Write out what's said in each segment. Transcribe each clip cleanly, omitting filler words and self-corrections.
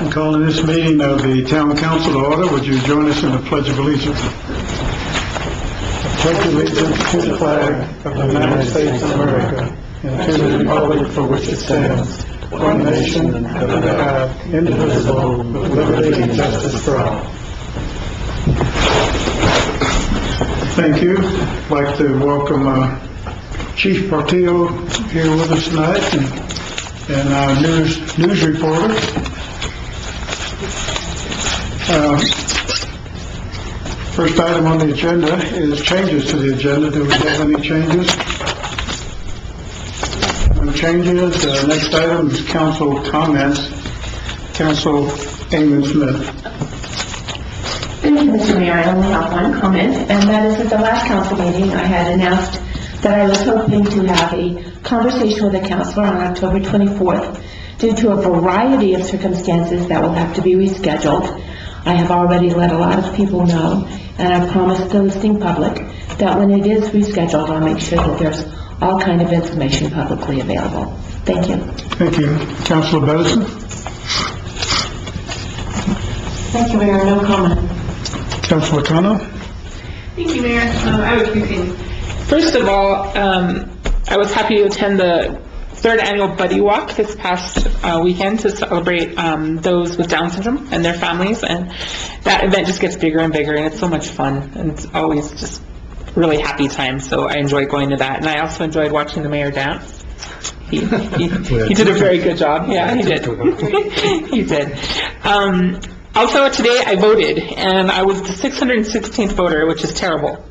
I'm calling this meeting of the Town Council to order. Would you join us in the Pledge of Allegiance? I pledge allegiance to the flag of the United States of America and to the republic for which it stands, one nation, under God, indivisible, with liberty and justice for all. Thank you. I'd like to welcome Chief Portillo here with us tonight, and our news reporter. First item on the agenda is changes to the agenda. Do we have any changes? No changes. Next item is council comments. Council Amon Smith. Thank you, Mr. Mayor. I only have one comment, and that is at the last council meeting I had announced that I was hoping to have a conversation with the councilor on October 24th. Due to a variety of circumstances that will have to be rescheduled, I have already let a lot of people know, and I promised the listening public that when it is rescheduled, I'll make sure that there's all kind of information publicly available. Thank you. Thank you. Councilor Bedison. Thank you, Mayor. No comment. Councilor Kano. Thank you, Mayor. I would continue. First of all, I was happy to attend the third annual Buddy Walk this past weekend to celebrate those with Down syndrome and their families, and that event just gets bigger and bigger, and it's so much fun, and it's always just really happy time, so I enjoyed going to that. And I also enjoyed watching the mayor dance. He did a very good job. Yeah, he did. He did. Also, today I voted, and I was the 616th voter, which is terrible.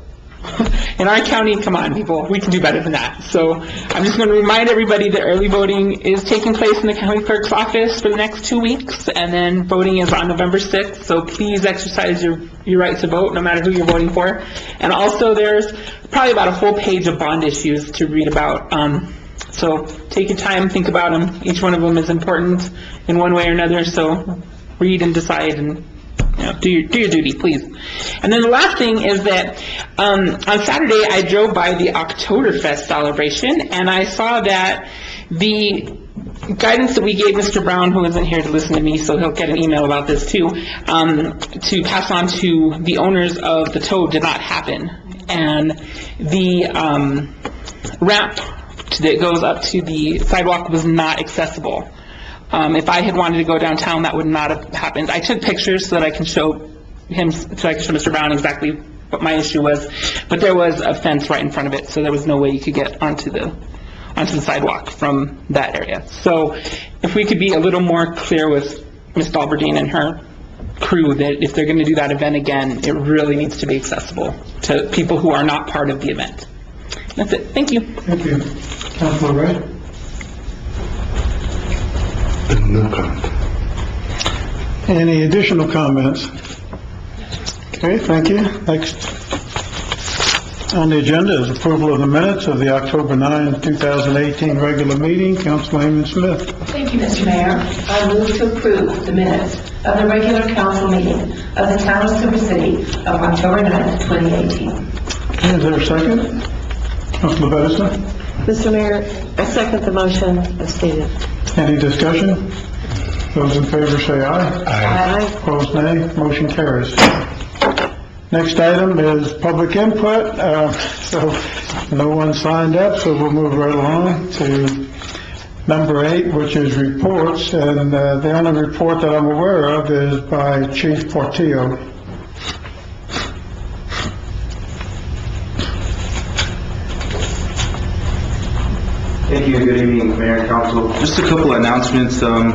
In our county, come on, people, we can do better than that. So I'm just going to remind everybody that early voting is taking place in the county clerk's office for the next 2 weeks, and then voting is on November 6th. So please exercise your right to vote, no matter who you're voting for. And also, there's probably about a whole page of bond issues to read about. So take your time, think about them. Each one of them is important in one way or another. So read and decide, and do your duty, please. And then the last thing is that on Saturday I drove by the Oktoberfest celebration, and I saw that the guidance that we gave Mr. Brown, who isn't here to listen to me, so he'll get an email about this too, to pass on to the owners of the Toad did not happen. And the ramp that goes up to the sidewalk was not accessible. If I had wanted to go downtown, that would not have happened. I took pictures so that I can show him, so I can show Mr. Brown exactly what my issue was. But there was a fence right in front of it, so there was no way you could get onto the sidewalk from that area. So if we could be a little more clear with Ms. Dalberdine and her crew that if they're going to do that event again, it really needs to be accessible to people who are not part of the event. That's it. Thank you. Thank you. Councilor Ray. No comment. Any additional comments? Okay, thank you. Next on the agenda is approval of the minutes of the October 9, 2018 regular meeting. Councilor Amon Smith. Thank you, Mr. Mayor. I move to approve the minutes of the regular council meeting of the Town of Silver City of October 9, 2018. Okay, is there a second? Councilor Bedison. Mr. Mayor, I second the motion as stated. Any discussion? Those in favor say aye. Aye. Opposed, nay. Motion carries. Next item is public input. So no one signed up, so we'll move right along to number 8, which is reports. And the only report that I'm aware of is by Chief Portillo. Thank you. Good evening, Mayor and Council. Just a couple announcements. I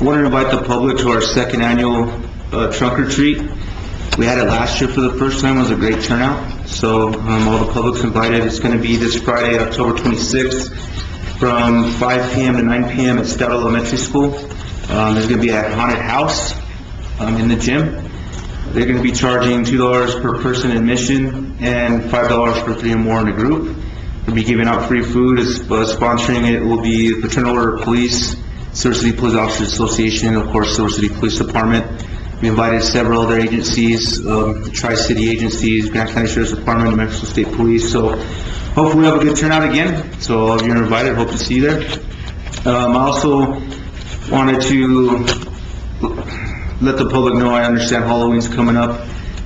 want to invite the public to our second annual trunk or treat. We had it last year for the first time. It was a great turnout. So all the public's invited. It's going to be this Friday, October 26th, from 5 p.m. to 9 p.m. at Stout Elementary School. There's going to be a haunted house in the gym. They're going to be charging $2 per person admission and $5 for 3 or more in a group. We'll be giving out free food. Sponsoring it will be the Fraternal Order of Police, Silver City Police Officers Association, and of course Silver City Police Department. We invited several other agencies, Tri-City agencies, Grant County Sheriff's Department, New Mexico State Police. So hopefully we'll have a good turnout again. So if you're invited, hope to see you there. I also wanted to let the public know I understand Halloween's coming up,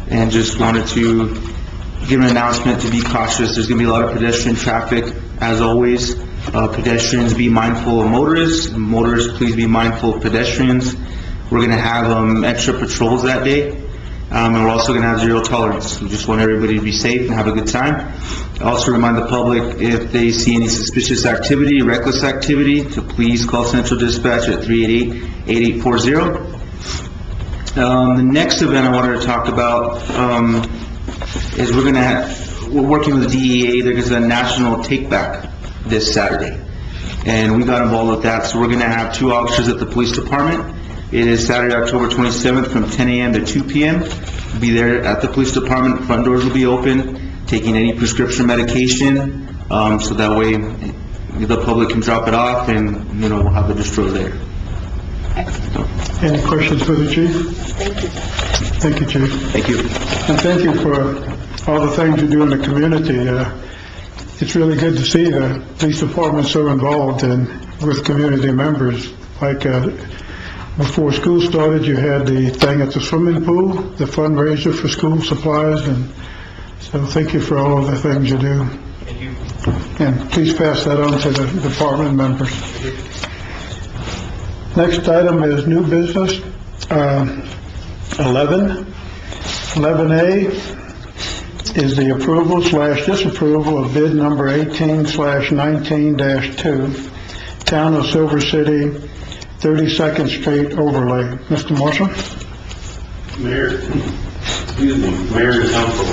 and just wanted to give an announcement to be cautious. There's going to be a lot of pedestrian traffic, as always. Pedestrians, be mindful of motorists. Motorists, please be mindful of pedestrians. We're going to have extra patrols that day, and we're also going to have zero tolerance. We just want everybody to be safe and have a good time. I also remind the public, if they see any suspicious activity, reckless activity, to please call Central Dispatch at 388-8840. The next event I wanted to talk about is we're working with the DEA. There's a national take-back this Saturday, and we got involved with that. So we're going to have 2 officers at the police department. It is Saturday, October 27th from 10 a.m. to 2 p.m. We'll be there at the police department. Front doors will be open, taking any prescription medication, so that way the public can drop it off, and we'll have the distro there. Any questions for the chief? Thank you, Chief. Thank you. And thank you for all the things you do in the community. It's really good to see the police department so involved with community members. Like before school started, you had the thing at the swimming pool, the fundraiser for school supplies, and so thank you for all of the things you do. Thank you. And please pass that on to the department members. Next item is new business, 11A is the approval/disapproval of bid number 18/19-2, Town of Silver City, 32nd Street overlay. Mr. Marshall? Mayor and Council,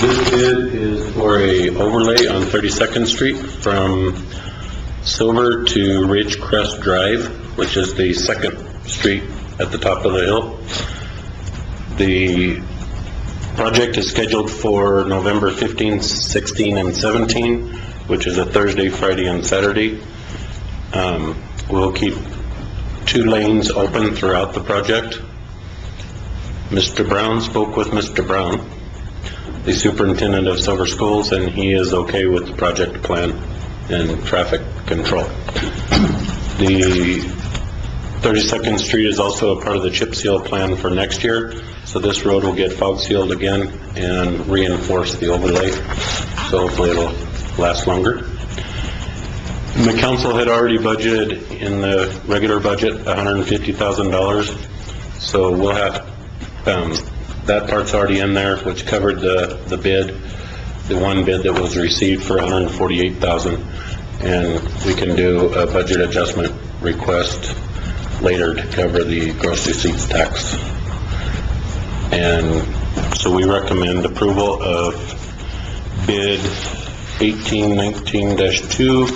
this bid is for a overlay on 32nd Street from Silver to Ridgecrest Drive, which is the second street at the top of the hill. The project is scheduled for November 15, 16, and 17, which is a Thursday, Friday, and Saturday. We'll keep 2 lanes open throughout the project. Mr. Brown spoke with Mr. Brown, the superintendent of Silver Schools, and he is okay with the project plan and traffic control. The 32nd Street is also a part of the chip seal plan for next year, so this road will get fog sealed again and reinforce the overlay, so hopefully it'll last longer. The council had already budgeted in the regular budget $150,000, so we'll have that part's already in there, which covered the bid, the one bid that was received for $148,000, and we can do a budget adjustment request later to cover the gross receipts tax. And so we recommend approval of bid 1819-2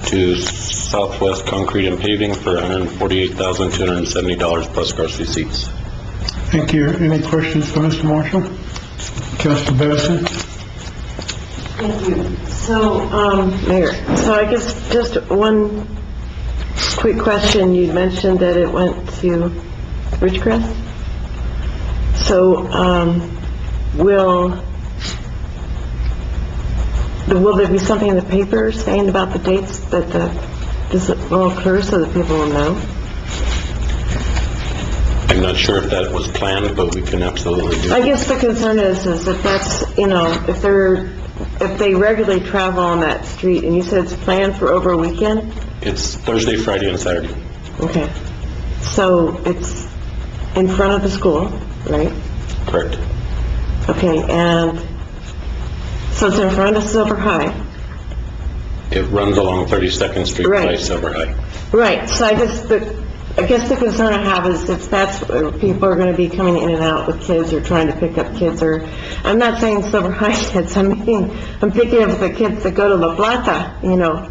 to Southwest Concrete and Paving for $148,270 plus gross receipts. Thank you. Any questions for Mr. Marshall? Councilor Benson? Thank you. So, Mayor, so I guess just one quick question. You mentioned that it went to Ridgecrest. So, will there be something in the paper saying about the dates that this will occur so that people will know? I'm not sure if that was planned, but we can absolutely do I it. guess the concern is if that's, if they regularly travel on that street, and you said it's planned for over a weekend? It's Thursday, Friday, and Saturday. Okay. So it's in front of the school, right? Correct. Okay, and so it's in front of Silver High? It runs along 32nd Street by Right. Silver High. Right, so I guess the concern I have is if that's where people are going to be coming in and out with kids or trying to pick up kids, or, I'm not saying Silver High kids, I'm thinking of the kids that go to La Plata,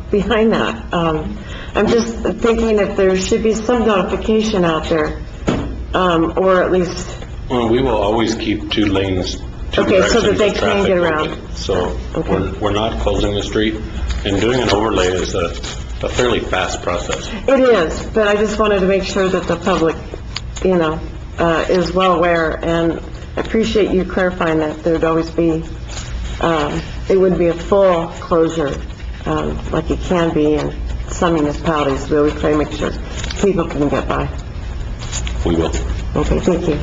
behind that. I'm just thinking if there should be some notification out there, or at least, Well, we will always keep 2 lanes, 2 Okay, so that directions they of can traffic get around. open. So Okay. we're not closing the street, and doing an overlay is a fairly fast process. it is, but I just wanted to make sure that the public, is well aware, and I appreciate you clarifying that there'd always be, it wouldn't be a full closure, like it can be in some municipalities. We always try to make sure people can get by. we will. Okay, thank you.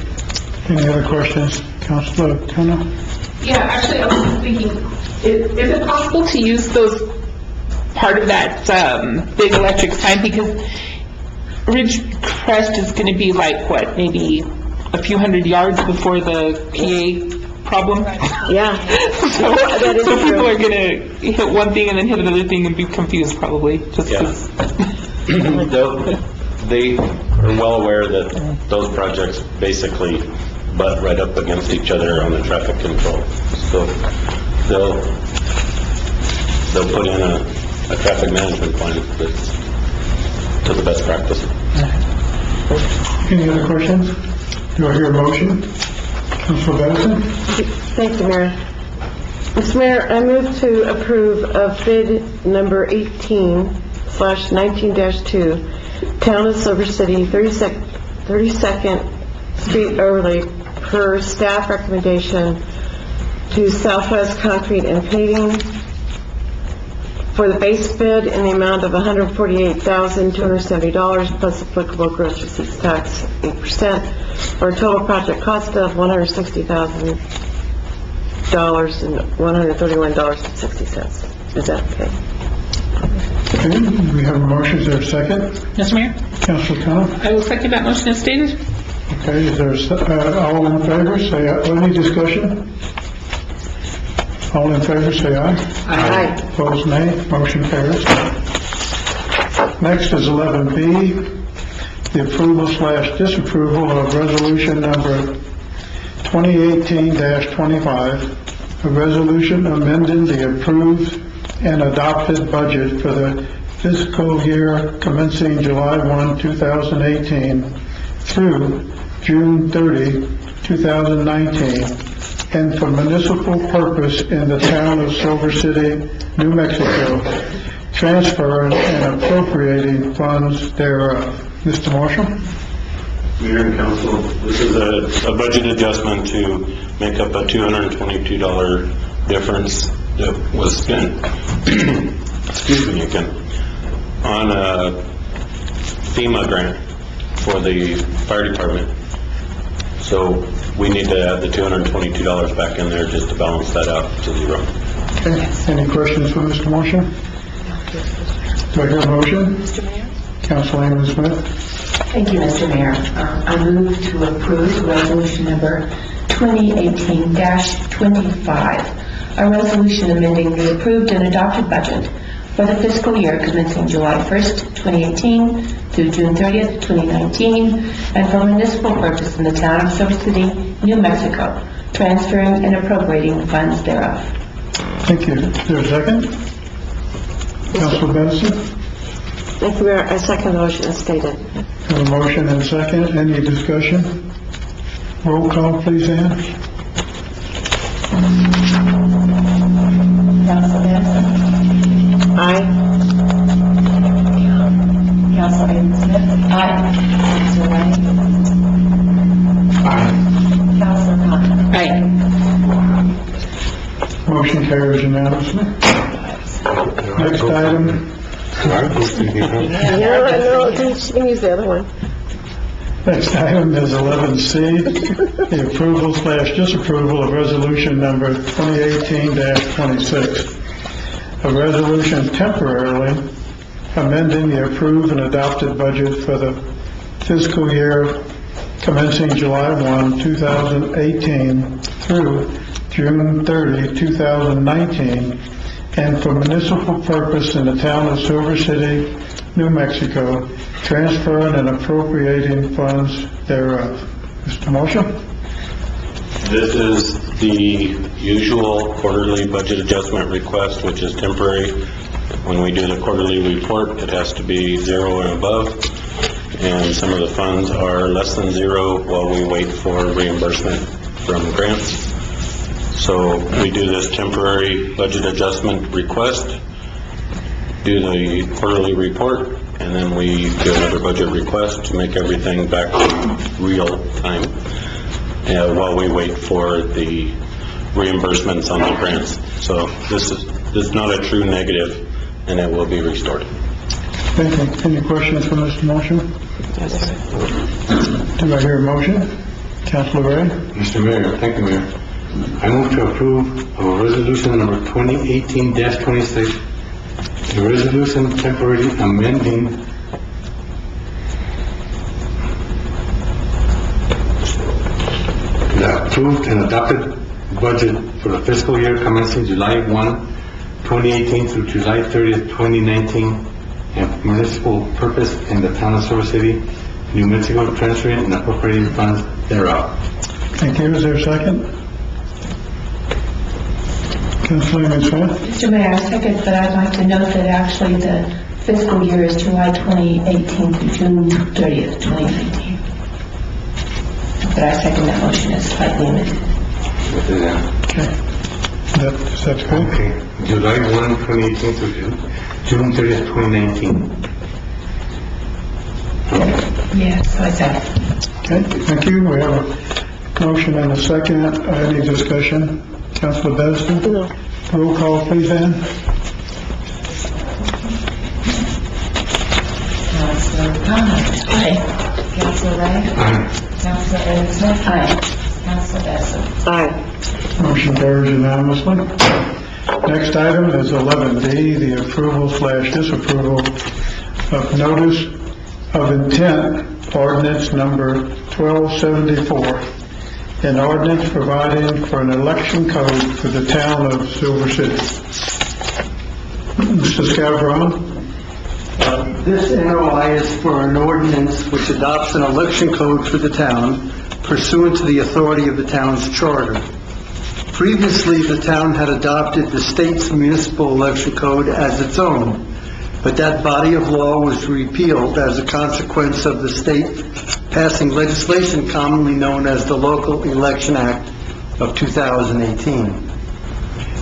Any other questions? Councilor Turner? Yeah, actually, I was thinking, is it possible to use those, part of that big electric sign? Because Ridgecrest is going to be like, what, maybe a few hundred yards before the PA problem? Yeah. That is So people true. are going to hit one thing and then hit another thing and be confused probably, just Yeah. 'cause. They are well aware that those projects basically butt right up against each other on the traffic control. So they'll put in a traffic management plan that's to the best practice. Any other questions? Do I hear a motion? Councilor Benson? Thank you, Mayor. Mr. Mayor, I move to approve of bid number 18/19-2, Town of Silver City, 32nd Street overlay per staff recommendation to Southwest Concrete and Paving for the base bid in the amount of $148,270 plus applicable gross receipts tax 8%, for a total project cost of $160,000 and $131.60. Is that okay? Okay, we have a motion. Is there a second? Mr. Mayor, Councilor Turner? I will second that motion as stated. Okay, is there, all in favor, say aye. Any discussion? All in favor, say aye. Aye. Opposed, nay. Motion carries. Next is 11B, the approval/disapproval of resolution number 2018-25, a resolution amending the approved and adopted budget for the fiscal year commencing July 1, 2018 through June 30, 2019, and for municipal purpose in the town of Silver City, New Mexico, transferring and appropriating funds thereof. Mr. Marshall? Mayor and council, this is a budget adjustment to make up a $222 difference that was spent, excuse me again, on a FEMA grant for the fire department. So we need to add the $222 back in there just to balance that out to zero. Okay. Any questions for Mr. Marshall? Do I hear a motion? Mr. Mayor? Councilwoman Smith? Thank you, Mr. Mayor. I move to approve resolution number 2018-25, a resolution amending the approved and adopted budget for the fiscal year commencing July 1st, 2018 through June 30th, 2019, and for municipal purpose in the town of Silver City, New Mexico, transferring and appropriating funds thereof. Thank you. Is there a second? Councilor Benson? Thank you, Mayor. I second the motion as stated. Have a motion and a second. Any discussion? Roll call, please, Ann. Council Benson? Aye. Councilwoman Smith? Aye. Councilor Ray? Aye. Councilor Conklin? Aye. Motion carries unanimously. Next item, No, you can use the other one. next item is 11C, the approval/disapproval of resolution number 2018-26, a resolution temporarily amending the approved and adopted budget for the fiscal year commencing July 1, 2018 through June 30, 2019, and for municipal purpose in the town of Silver City, New Mexico, transferring and appropriating funds thereof. Mr. Marshall? This is the usual quarterly budget adjustment request, which is temporary. When we do the quarterly report, it has to be zero and above, and some of the funds are less than zero while we wait for reimbursement from grants. So we do this temporary budget adjustment request, do the quarterly report, and then we do another budget request to make everything back to real time while we wait for the reimbursements on the grants. So this is not a true negative, and it will be restored. Any questions for Mr. Marshall? Do I hear a motion? Councilor Ray? Mr. Mayor, thank you, Mayor. I move to approve of resolution number 2018-26, the resolution temporarily amending the approved and adopted budget for the fiscal year commencing July 1, 2018 through July 30th, 2019, and municipal purpose in the town of Silver City, New Mexico, transferring and appropriating funds thereof. Thank you. Is there a second? Councilwoman Smith? Mr. Mayor, I second, but I'd like to note that actually the fiscal year is July 2018 to June 30th, 2019. But I second that motion as slightly amended. Okay. That's good. Okay, July 1, 2018 to June 30th, 2019. Yes, so I second. Okay, thank you. We have a motion and a second. Any discussion? Councilor Baisden? No. Roll call, please, Ann. Councilor Thomas. Aye. Councilor Ray. Aye. Councilor Erickson. Aye. Councilor Bessel. Aye. Motion carries unanimously. Next item is 11D, the approval/disapproval of notice of intent ordinance number 1274, an ordinance providing for an election code for the town of Silver City. Mr. Scavron? This NOI is for an ordinance which adopts an election code for the town pursuant to the authority of the town's charter. Previously, the town had adopted the state's municipal election code as its own, but that body of law was repealed as a consequence of the state passing legislation commonly known as the Local Election Act of 2018.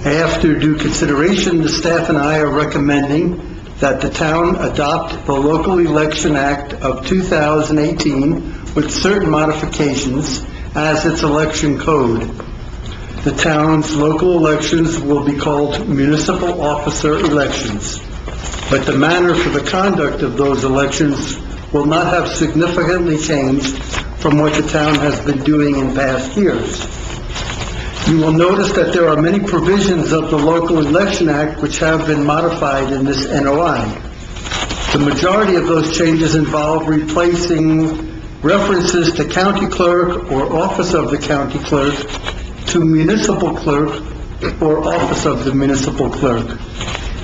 After due consideration, the staff and I are recommending that the town adopt the Local Election Act of 2018 with certain modifications as its election code. The town's local elections will be called municipal officer elections, but the manner for the conduct of those elections will not have significantly changed from what the town has been doing in past years. You will notice that there are many provisions of the Local Election Act which have been modified in this NOI. The majority of those changes involve replacing references to county clerk or office of the county clerk to municipal clerk or office of the municipal clerk.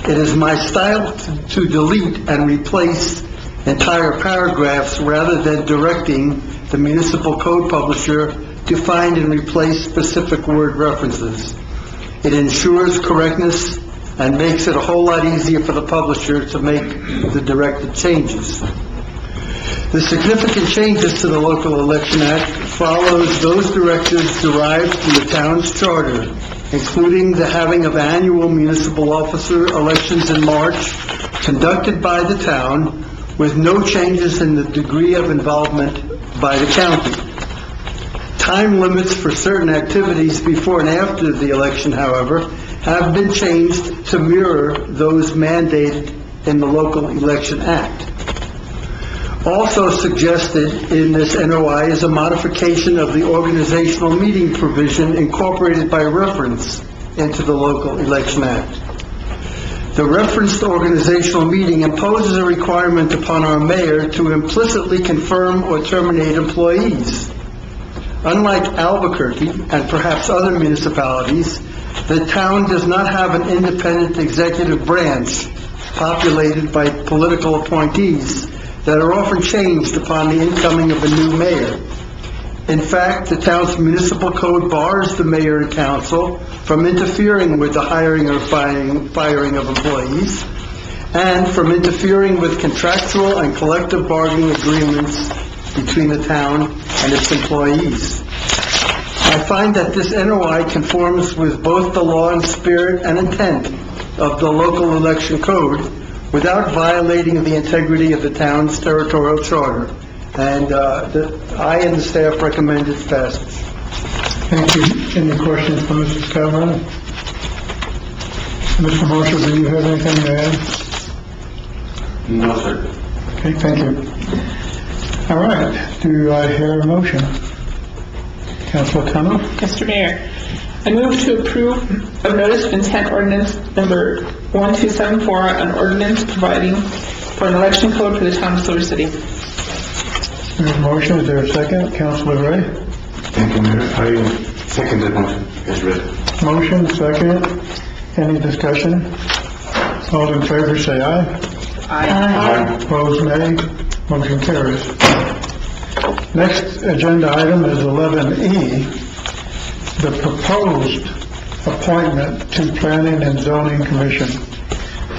It is my style to delete and replace entire paragraphs rather than directing the municipal code publisher to find and replace specific word references. It ensures correctness and makes it a whole lot easier for the publisher to make the directed changes. The significant changes to the Local Election Act follows those directives derived from the town's charter, including the having of annual municipal officer elections in March, conducted by the town, with no changes in the degree of involvement by the county. Time limits for certain activities before and after the election, however, have been changed to mirror those mandated in the Local Election Act. Also suggested in this NOI is a modification of the organizational meeting provision incorporated by reference into the Local Election Act. The referenced organizational meeting imposes a requirement upon our mayor to implicitly confirm or terminate employees. Unlike Albuquerque and perhaps other municipalities, the town does not have an independent executive branch populated by political appointees that are often changed upon the incoming of a new mayor. In fact, the town's municipal code bars the mayor and council from interfering with the hiring or firing of employees and from interfering with contractual and collective bargaining agreements between the town and its employees. I find that this NOI conforms with both the law and spirit and intent of the Local Election Code without violating the integrity of the town's territorial charter. And I and the staff recommend its passage. Thank you. Any questions for Mr. Scavron? Mr. Marshall, do you have anything to add? No, sir. Okay, thank you. All right, do I hear a motion? Councilor Kano? Mr. Mayor, I move to approve a notice of intent ordinance number 1274, an ordinance providing for an election code for the town of Silver City. There's a motion, is there a second? Councilor Ray? Thank you, Mayor. I second that motion as read. Motion, second. Any discussion? All in favor, say aye. Aye. Opposed, nay. Motion carries. Next agenda item is 11E, the proposed appointment to Planning and Zoning Commission.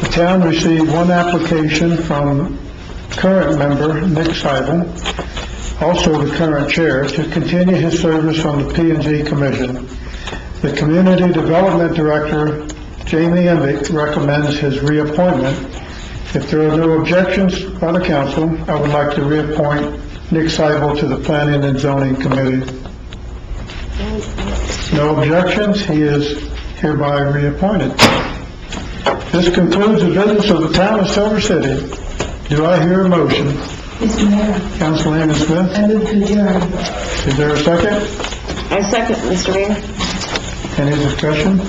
The town received one application from current member Nick Seibel, also the current chair, to continue his service on the P&Z Commission. The Community Development Director, Jamie Embick, recommends his reappointment. If there are no objections by the council, I would like to reappoint Nick Seibel to the Planning and Zoning Committee. No objections, he is hereby reappointed. This concludes the business of the town of Silver City. Do I hear a motion? Mr. Mayor, Councilman Smith, I move to adjourn. is there a second? I second, Mr. Mayor. Any discussion?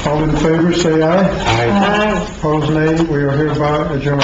All in favor, say aye. Aye. Opposed, nay. We are hereby adjourned.